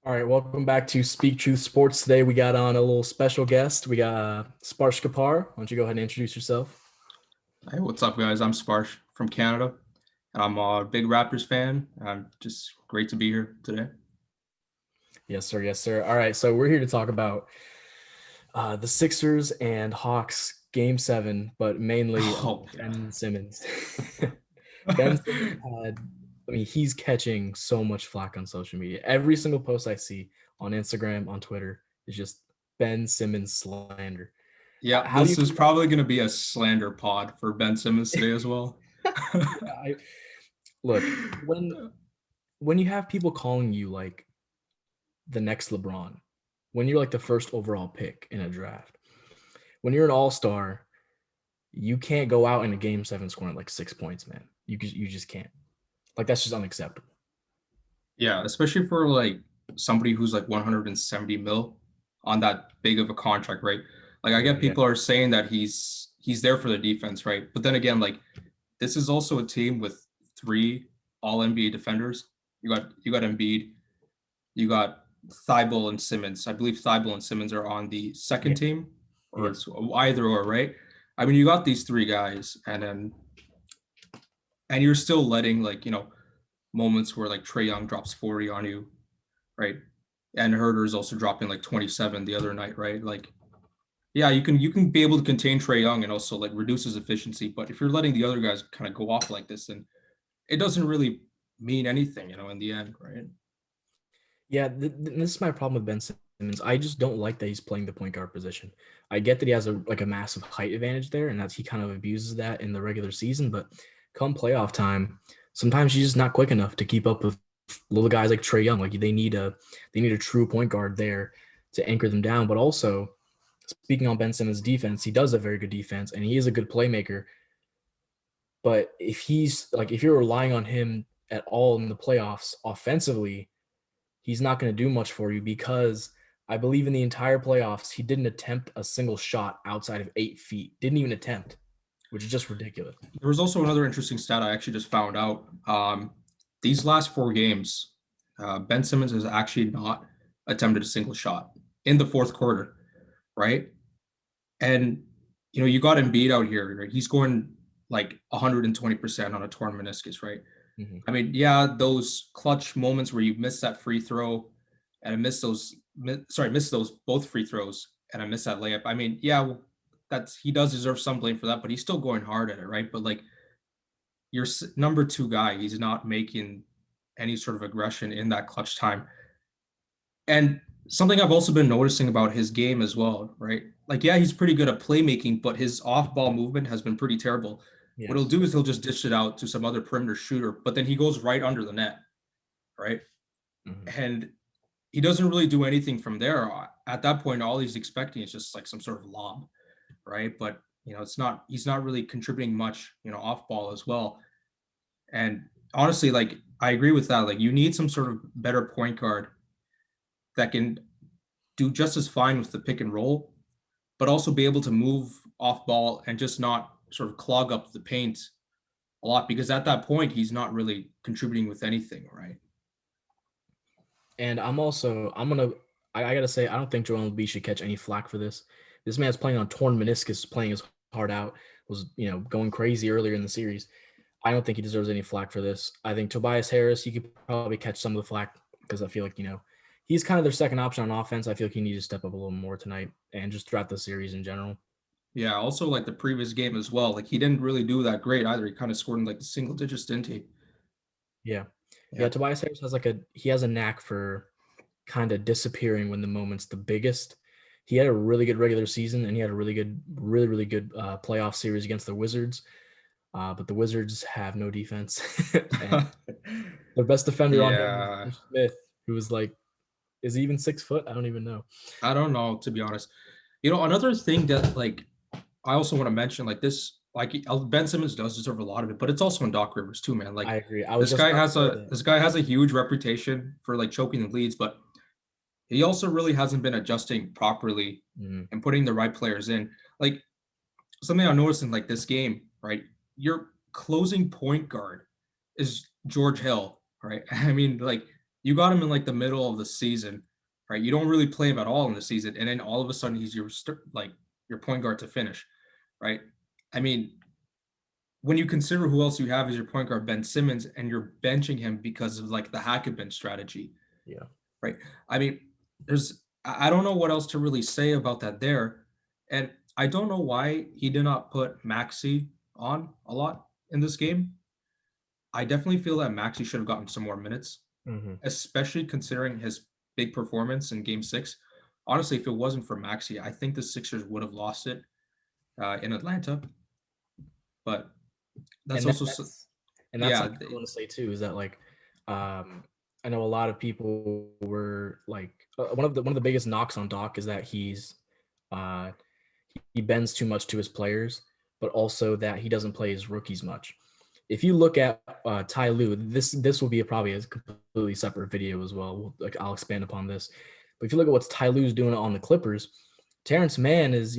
All right, welcome back to Speak Truth Sports. Today we got on a little special guest. We got Sparsh Kapar. Why don't you go ahead and introduce yourself? Hey, what's up, guys? I'm Sparsh from Canada. I'm a big Raptors fan. I'm just great to be here today. Yes, sir. Yes, sir. All right, so we're here to talk about the Sixers and Hawks Game 7, but mainly Oh, Ben Simmons. Ben Simmons he's catching so much flack on social media. Every single post I see on Instagram, on Twitter, is just Ben Simmons slander. yeah. How do you This is feel? probably going to be a slander pod for Ben Simmons today as well. I, look, when you have people calling you like the next LeBron, when you're like the first overall pick in a draft, when you're an all-star, you can't go out in a game 7 scoring like 6 points, man. You just can't. Like that's just unacceptable. Yeah, especially for like somebody who's like 170 mil on that big of a contract, right? Like I get Yeah. people are saying that he's there for the defense, right? But then again, like this is also a team with three all NBA defenders. You got Embiid, you got Thibault and Simmons. I believe Thibault and Simmons are on the second Yeah. team, or Yeah. it's either or, right? I mean, you got these three guys, and you're still letting moments where like Trae Young drops 40 on you, right? And Herder is also dropping like 27 the other night, right? Like, yeah, you can be able to contain Trae Young and also like reduce his efficiency, but if you're letting the other guys kind of go off like this, then it doesn't really mean anything, in the end, right? Yeah, this is my problem with Ben Simmons. I just don't like that he's playing the point guard position. I get that he has a massive height advantage there, and that he kind of abuses that in the regular season. But come playoff time, sometimes he's just not quick enough to keep up with little guys like Trae Young. Like they need a true point guard there to anchor them down. But also, speaking on Ben Simmons' defense, he does a very good defense, and he is a good playmaker. But if you're relying on him at all in the playoffs offensively, he's not going to do much for you because I believe in the entire playoffs, he didn't attempt a single shot outside of 8 feet. Didn't even attempt, which is just ridiculous. There was also another interesting stat I actually just found out. These last four games, Ben Simmons has actually not attempted a single shot in the fourth quarter, right? And you got Embiid out here, right? He's going like 120% on a torn meniscus, right? Mm-hmm. I mean, yeah, those clutch moments where you miss that free throw and I miss those both free throws and I miss that layup. I mean, yeah, that's he does deserve some blame for that, but he's still going hard at it, right? But like your number two guy, he's not making any sort of aggression in that clutch time. And something I've also been noticing about his game as well, right? Like, yeah, he's pretty good at playmaking, but his off ball movement has been pretty terrible. What he'll Yes. do is he'll just dish it out to some other perimeter shooter, but then he goes right under the net, right? Mm-hmm. And he doesn't really do anything from there. At that point, all he's expecting is just like some sort of lob, right? But he's not really contributing much, off ball as well. And honestly, like I agree with that. Like you need some sort of better point guard that can do just as fine with the pick and roll, but also be able to move off ball and just not sort of clog up the paint a lot because at that point he's not really contributing with anything, right? And I gotta say, I don't think Joel Embiid should catch any flack for this. This man's playing on torn meniscus, playing his heart out, was going crazy earlier in the series. I don't think he deserves any flack for this. I think Tobias Harris, he could probably catch some of the flack because I feel like, he's kind of their second option on offense. I feel like he needs to step up a little more tonight and just throughout the series in general. Yeah, also like the previous game as well. Like he didn't really do that great either. He kind of scored in like the single digits, didn't he? Yeah. Yeah, Yeah. Tobias Harris has a knack for kind of disappearing when the moment's the biggest. He had a really good regular season and he had a really good playoff series against the Wizards. But the Wizards have no defense. And their best defender on him was Yeah. Ish Smith, who was like, is he even 6 foot? I don't even know. I don't know, to be honest. Another thing that like I also want to mention, like this, like Ben Simmons does deserve a lot of it, but it's also in Doc Rivers too, man. Like I agree. I was just about to say that. this guy has a huge reputation for like choking the leads, but he also really hasn't been adjusting properly Mm, and putting the right players in. Like something I noticed in like this game, right? Your closing point guard is George Hill, right? I mean, like you got him in like the middle of the season, right? You don't really play him at all in the season, and then all of a sudden he's your like your point guard to finish, right? I mean, when you consider who else you have as your point guard, Ben Simmons, and you're benching him because of like the hack and bench strategy, Yeah. right? I mean, I don't know what else to really say about that there, and I don't know why he did not put Maxi on a lot in this game. I definitely feel that Maxi should have gotten some more minutes, Hmm. especially considering his big performance in Game Six. Honestly, if it wasn't for Maxi, I think the Sixers would have lost it in Atlanta. But that's And that, also that's yeah, something I want to say too is that like, um, I know a lot of people were like, one of the biggest knocks on Doc is that uh, he bends too much to his players, but also that he doesn't play his rookies much. If you look at Ty Lue, this will be probably a completely separate video as well. Like I'll expand upon this, but if you look at what Ty Lue's doing on the Clippers, Terrence Mann is,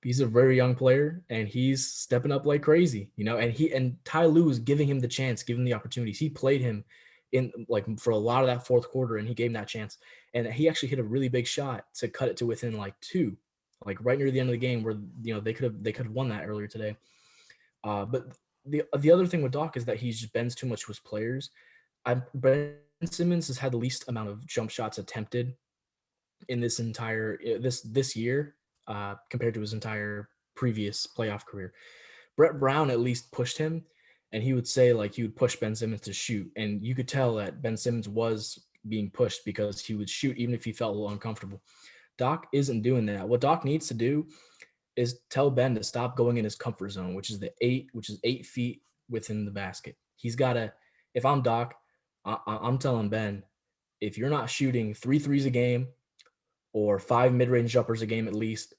he's a very young player and he's stepping up like crazy, and Ty Lue is giving him the chance, giving him the opportunities. He played him in like for a lot of that fourth quarter and he gave him that chance. And he actually hit a really big shot to cut it to within like two, like right near the end of the game where, they could have won that earlier today. But the other thing with Doc is that he just bends too much to his players. Ben Simmons has had the least amount of jump shots attempted in this year compared to his entire previous playoff career. Brett Brown at least pushed him, and he would say like he would push Ben Simmons to shoot, and you could tell that Ben Simmons was being pushed because he would shoot even if he felt a little uncomfortable. Doc isn't doing that. What Doc needs to do is tell Ben to stop going in his comfort zone, which is 8 feet within the basket. He's got to. If I'm Doc, I'm telling Ben, if you're not shooting 3 threes a game or 5 mid-range jumpers a game at least,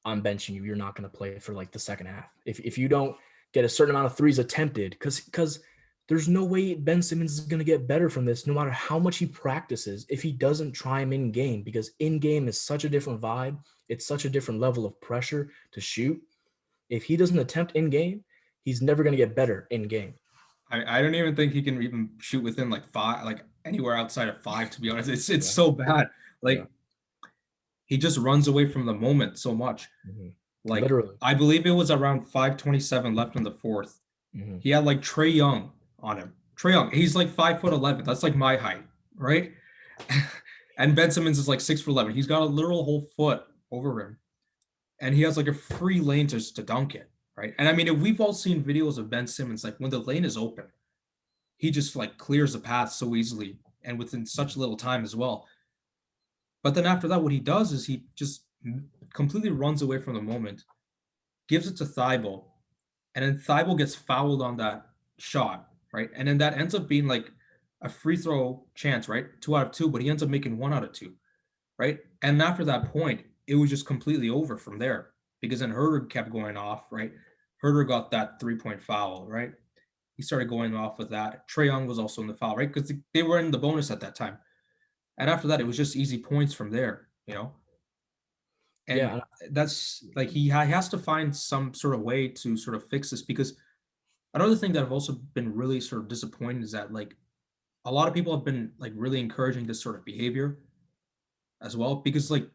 I'm benching you. You're not going to play for like the second half. If you don't get a certain amount of threes attempted, because there's no way Ben Simmons is going to get better from this, no matter how much he practices, if he doesn't try him in game, because in game is such a different vibe. It's such a different level of pressure to shoot. If he doesn't attempt in game, he's never going to get better in game. I don't even think he can even shoot within like five, like anywhere outside of five. To be honest, it's Yeah. so bad. Yeah. Like he just runs away from the moment so much. Mm-hmm. Like Literally. I believe it was around 5:27 left in the fourth. Mm-hmm. He had like Trae Young on him. Trae Young, he's like 5'11". That's like my height, right? And Ben Simmons is like 6'11". He's got a literal whole foot over him, and he has like a free lane just to dunk it, right? And I mean, if we've all seen videos of Ben Simmons, like when the lane is open, he just like clears the path so easily and within such little time as well. But then after that, what he does is he just completely runs away from the moment, gives it to Thibault, and then Thibault gets fouled on that shot, right? And then that ends up being like a free throw chance, right? 2 out of 2, but he ends up making 1 out of 2, right? And after that point, it was just completely over from there because then Herder kept going off, right? Herder got that 3-point foul, right? He started going off with that. Trae Young was also in the foul, right? Because they were in the bonus at that time. And after that, it was just easy points from there, you know? And Yeah. that's like he has to find some sort of way to sort of fix this because another thing that I've also been really sort of disappointed is that like a lot of people have been like really encouraging this sort of behavior as well because like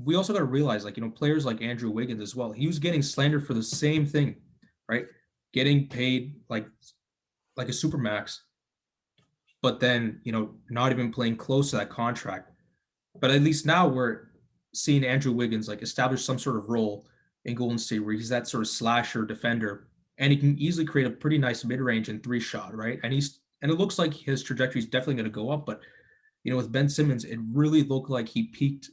we also got to realize like players like Andrew Wiggins as well. He was getting slandered for the same thing, right? Getting paid like a super max, but then not even playing close to that contract. But at least now we're seeing Andrew Wiggins like establish some sort of role in Golden State where he's that sort of slasher defender and he can easily create a pretty nice mid-range and three shot, right? And it looks like his trajectory is definitely going to go up. But with Ben Simmons, it really looked like he peaked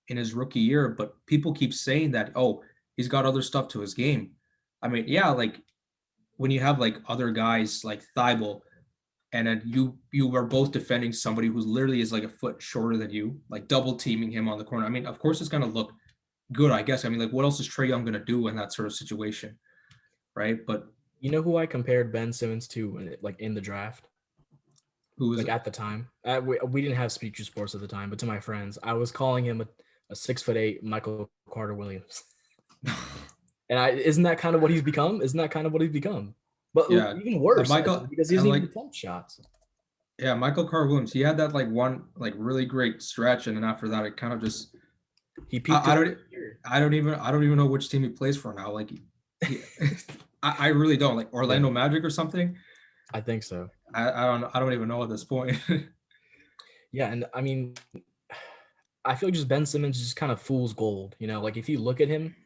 in his rookie year. But people keep saying that, oh, he's got other stuff to his game. I mean, yeah, like when you have like other guys like Thibault, and then you were both defending somebody who literally is like a foot shorter than you, like double teaming him on the corner. I mean, of course, it's going to look good, I guess. I mean, like, what else is Trae Young going to do in that sort of situation, right? But You know who I compared Ben Simmons to, like in the draft? who is Like it? at the time, we didn't have Speak True Sports at the time, but to my friends, I was calling him a 6'8" Michael Carter Williams. And isn't that kind of what he's become? Isn't that kind of what he's become? But Yeah, even worse, Michael, because he doesn't and even like attempt shots. Yeah, Michael Carr-Williams, he had that like one like really great stretch, and then after that, it kind of just He peaked I around don't here. I don't even know which team he plays for now. Like he I really don't like Yeah, Orlando Magic or something. I think so. I don't even know at this point. Yeah, and I mean, I feel like just Ben Simmons is just kind of fool's gold. Like if you look at him,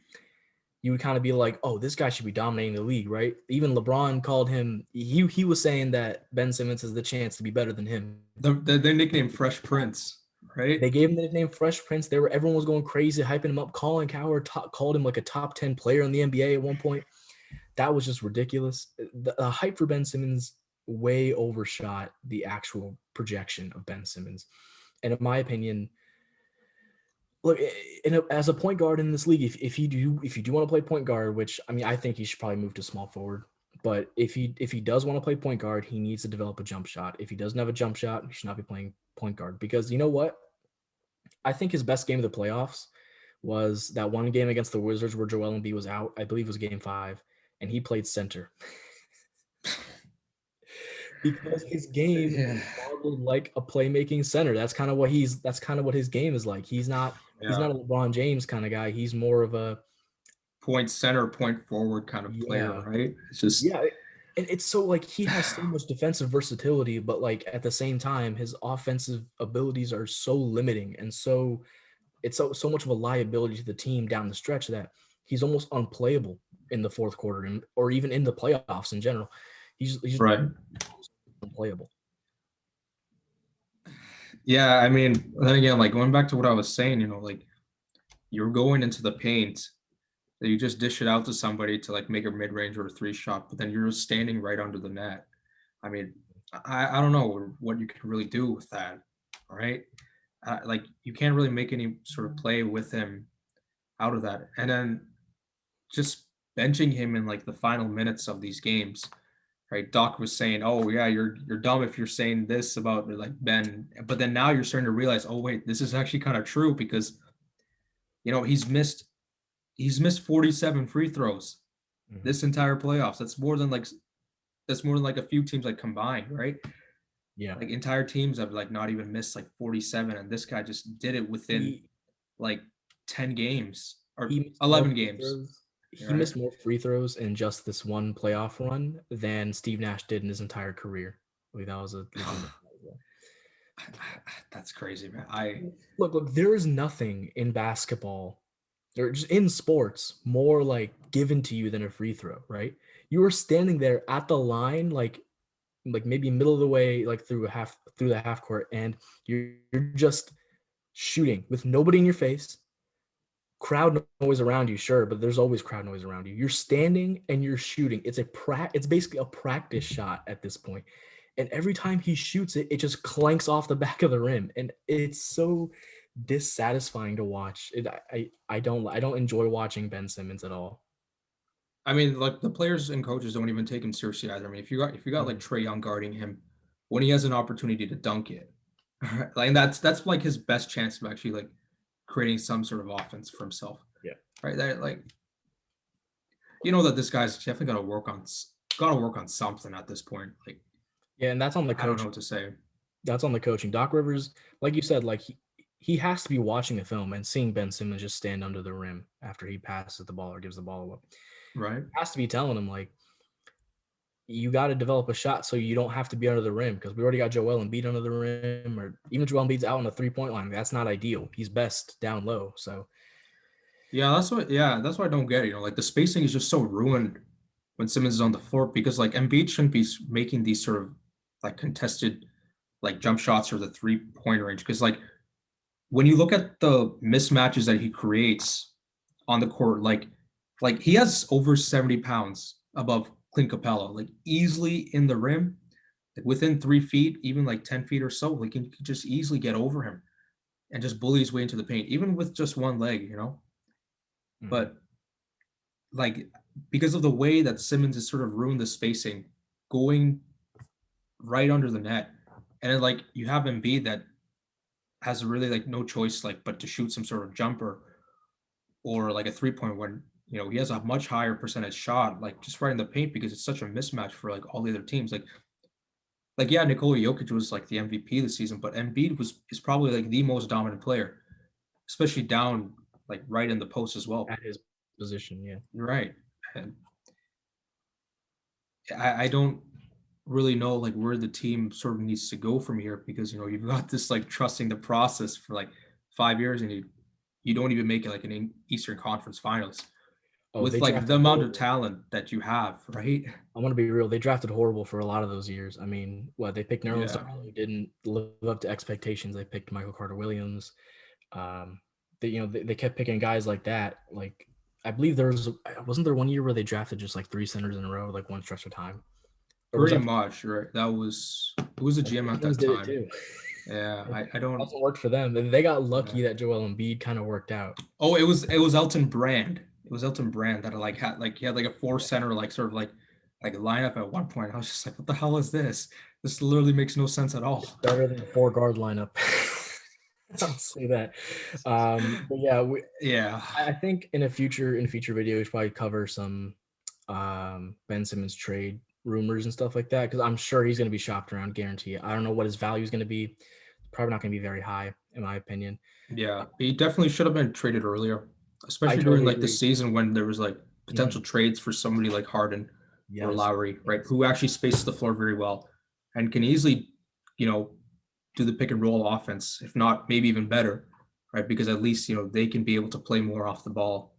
you would kind of be like, oh, this guy should be dominating the league, right? Even LeBron called him. He was saying that Ben Simmons has the chance to be better than him. Their nickname Fresh Prince, right? They gave him the nickname Fresh Prince. Everyone was going crazy, hyping him up. Colin Cowherd called him like a top 10 player in the NBA at one point. That was just ridiculous. The hype for Ben Simmons way overshot the actual projection of Ben Simmons. And in my opinion, look, as a point guard in this league, if you do want to play point guard, which I mean, I think he should probably move to small forward. But if he does want to play point guard, he needs to develop a jump shot. If he doesn't have a jump shot, he should not be playing point guard, because you know what? I think his best game of the playoffs was that one game against the Wizards where Joel Embiid was out. I believe it was game 5, and he played center because his game Yeah. modeled like a playmaking center. That's kind of what his game is like. He's not Yeah. a LeBron James kind of guy. He's more of a Point center, point forward kind of player, yeah. right? It's just Yeah, and it's so like he has so much defensive versatility, but like at the same time, his offensive abilities are so limiting, and so it's so much of a liability to the team down the stretch that he's almost unplayable in the fourth quarter, or even in the playoffs in general. He's right. unplayable. Yeah, I mean, then again, like going back to what I was saying, like you're going into the paint, that you just dish it out to somebody to like make a mid range or a three shot, but then you're just standing right under the net. I mean, I don't know what you can really do with that, right? Like you can't really make any sort of play with him out of that, and then just benching him in like the final minutes of these games, right? Doc was saying, "Oh yeah, you're dumb if you're saying this about like Ben," but then now you're starting to realize, oh wait, this is actually kind of true because he's missed 47 free throws Mhm. this entire playoffs. That's more than like a few teams like combined, right? Yeah, Like entire teams have like not even missed like 47, and this guy just did it within he like 10 games he or missed more 11 free games, throws. He right? missed more free throws in just this one playoff run than Steve Nash did in his entire career. I believe that was a legitimate. That's crazy, man. I Look, there is nothing in basketball or just in sports more like given to you than a free throw, right? You were standing there at the line, like maybe middle of the way, like through the half court, and you're just shooting with nobody in your face, crowd noise around you, sure, but there's always crowd noise around you. You're standing and you're shooting. It's basically a practice shot at this point. And every time he shoots it, it just clanks off the back of the rim. And it's so dissatisfying to watch. I don't enjoy watching Ben Simmons at all. I mean, like the players and coaches don't even take him seriously either. I mean, if you got like Mhm. Trey Young guarding him when he has an opportunity to dunk it, like that's like his best chance of actually like creating some sort of offense for himself, Yeah. right? That like that this guy's definitely got to work on something at this point. Like Yeah, and that's on the I don't know coaching. what to say. That's on the coaching. Doc Rivers, like you said, like he has to be watching the film and seeing Ben Simmons just stand under the rim after he passes the ball or gives the ball away. Right. Has to be telling him like you got to develop a shot so you don't have to be under the rim, because we already got Joel Embiid under the rim, or even Joel Embiid's out on the 3-point line. That's not ideal. He's best down low. So Yeah, that's what I don't get. Like the spacing is just so ruined when Simmons is on the floor because like Embiid shouldn't be making these sort of like contested like jump shots or the 3-point range because like when you look at the mismatches that he creates on the court, like he has over 70 pounds above Clint Capella, like easily in the rim, like within 3 feet, even like 10 feet or so, like he can just easily get over him and just bully his way into the paint, even with just one leg. mhm. But like because of the way that Simmons has sort of ruined the spacing, going right under the net, and then like you have Embiid that has really like no choice like but to shoot some sort of jumper or like a 3-point when he has a much higher percentage shot like just right in the paint because it's such a mismatch for like all the other teams. Like like, yeah, Nikola Jokic was like the MVP this season, but Embiid is probably like the most dominant player, especially down like right in the post as well. at his position. Yeah. Right. And I don't really know like where the team sort of needs to go from here because you've got this like trusting the process for like 5 years and you don't even make it like an Eastern Conference Finals Oh, with they like the drafted amount of horrible. talent that you have, right? I'm gonna be real. They drafted horrible for a lot of those years. I mean, what they picked Nerlens Yeah, Noel, who didn't live up to expectations. They picked Michael Carter Williams. They kept picking guys like that. Like I believe wasn't there one year where they drafted just like three centers in a row, like one stretch of time, or was pretty that much right. That was who was the the GM at Kings that did it time? too? Yeah, It I don't. hasn't worked for them. They got Yeah. lucky that Joel Embiid kind of worked out. Oh, it was Elton Brand. It was Elton Brand that like had like he had like a four Yeah, center like sort of like lineup at one point. I was just like, what the hell is this? This literally makes no sense at all. it's better than the four guard lineup. I'll say that. But yeah, Yeah, I think in a future video, we should probably cover some Ben Simmons trade rumors and stuff like that because I'm sure he's going to be shopped around, guarantee it. I don't know what his value is going to be. Probably not going to be very high, in my opinion. yeah. He definitely should have been traded earlier, I especially during totally like the agree. season when there was like Mhm. potential trades for somebody like Harden or Yes. Lowry, right? Yes. Who actually spaces the floor very well and can easily, you know, do the pick and roll offense, if not maybe even better, right? Because at least they can be able to play more off the ball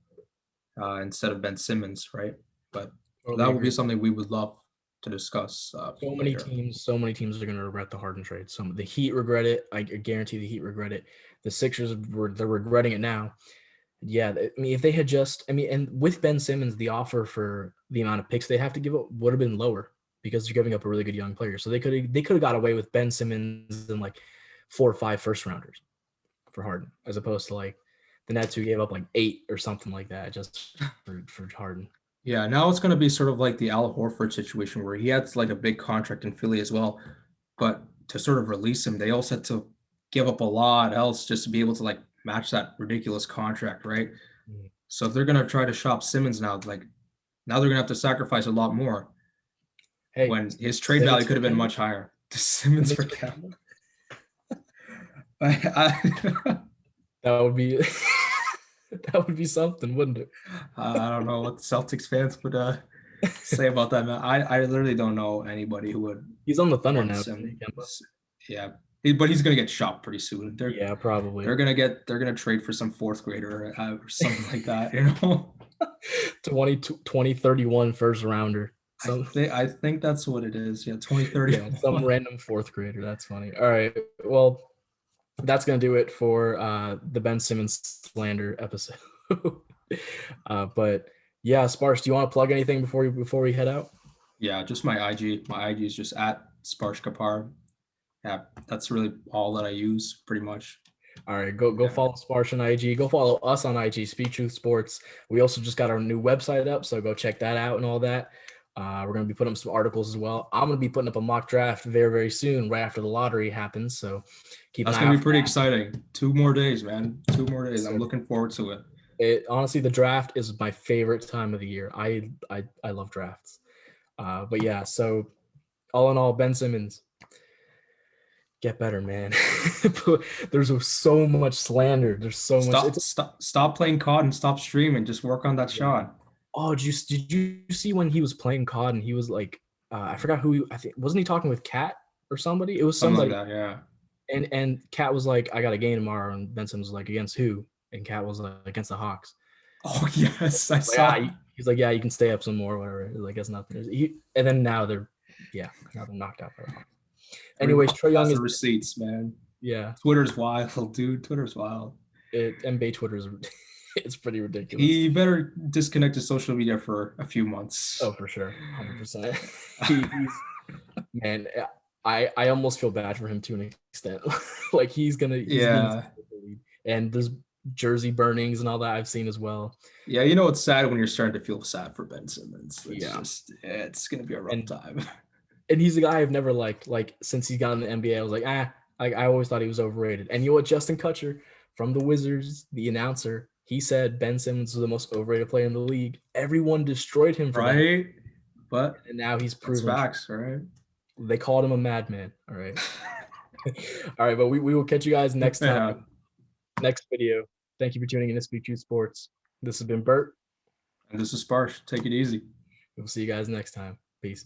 instead of Ben Simmons, right? But that Totally will be agree. something we would love to discuss later. So many teams are going to regret the Harden trade. Some the Heat regret it. I guarantee the Heat regret it. The Sixers they're regretting it now. Yeah, I mean, if they had just, I mean, and with Ben Simmons, the offer for the amount of picks they have to give up would have been lower because you're giving up a really good young player. So they could have got away with Ben Simmons and like 4 or 5 first rounders for Harden, as opposed to like the Nets who gave up like 8 or something like that just for Harden. Yeah, now it's going to be sort of like the Al Horford situation where he had like a big contract in Philly as well, but to sort of release him, they also had to give up a lot else just to be able to like match that ridiculous contract, right? Mm. So if they're going to try to shop Simmons now, like now they're going to have to sacrifice a lot more Hey, when his trade Simmons value could for have been Kemba. much higher. Simmons Simmons for for Kemba. Kemba. I, That would be that would be something, wouldn't it? I don't know what the Celtics fans would say about that, man. I literally don't know anybody who would He's on the Thunder want now, isn't he, Simmons. Kemba? Yeah, but he's gonna get shopped pretty soon. They're Yeah, they're probably. gonna get they're gonna trade for some fourth grader or something like that. You know, 2031 first rounder. Some I think that's what it is. Yeah, 2030. Yeah, some random fourth grader. That's funny. All right. Well, that's gonna do it for the Ben Simmons slander episode. But yeah, Sparsh, do you want to plug anything before we head out? Yeah, just my IG. My IG is just at Sparsh Kapar. Yeah, that's really all that I use, pretty much. All right, go Yeah. follow Sparsh on IG. Go follow us on IG, Speed Truth Sports. We also just got our new website up, so go check that out and all that. We're gonna be putting up some articles as well. I'm gonna be putting up a mock draft very, very soon, right after the lottery happens. So keep an That's eye gonna out be for pretty that. exciting. 2 more days, man. 2 more days. Yes, I'm sir. looking forward to it. Honestly, the draft is my favorite time of the year. I love drafts. But yeah, so all in all, Ben Simmons, get better, man. There's so much slander. There's so much. Stop playing COD and stop streaming. Just work on that Yeah. shot. Oh, did you see when he was playing COD and he was like, I forgot who I think wasn't he talking with Kat or somebody? It was Something like somebody, that. Yeah. and Kat was like, I got a game tomorrow, and Ben Simmons was like, against who? And Kat was like, against the Hawks. Oh yes, I He's like, saw. he's like, yeah, you can stay up some more, whatever. Like, it's nothing. And then now they're knocked out by the Hawks. Anyways, Everybody Trae Young has the is, receipts, man. yeah, Twitter's wild, dude. Twitter's wild. NBA Twitter is, it's pretty ridiculous. He better disconnect his social media for a few months. Oh, for sure, 100%. He's man. I almost feel bad for him to an extent. Like he's being, Yeah. and there's jersey burnings and all that I've seen as well. Yeah, it's sad when you're starting to feel sad for Ben Simmons. Yeah, It's gonna be a rough and time. and he's a guy I've never liked. Like since he's got in the NBA, I was like, like I always thought he was overrated. And you know what? Justin Kutcher from the Wizards, the announcer, he said Ben Simmons was the most overrated player in the league. Everyone destroyed him for that, Right? But and now he's that's proven true. facts, right? They called him a madman. All right. All right, but we will catch you guys next time, Yeah. next video. Thank you for tuning in to Speak Truth Sports. This has been Bert. And this is Sparsh. Take it easy. We'll see you guys next time. Peace.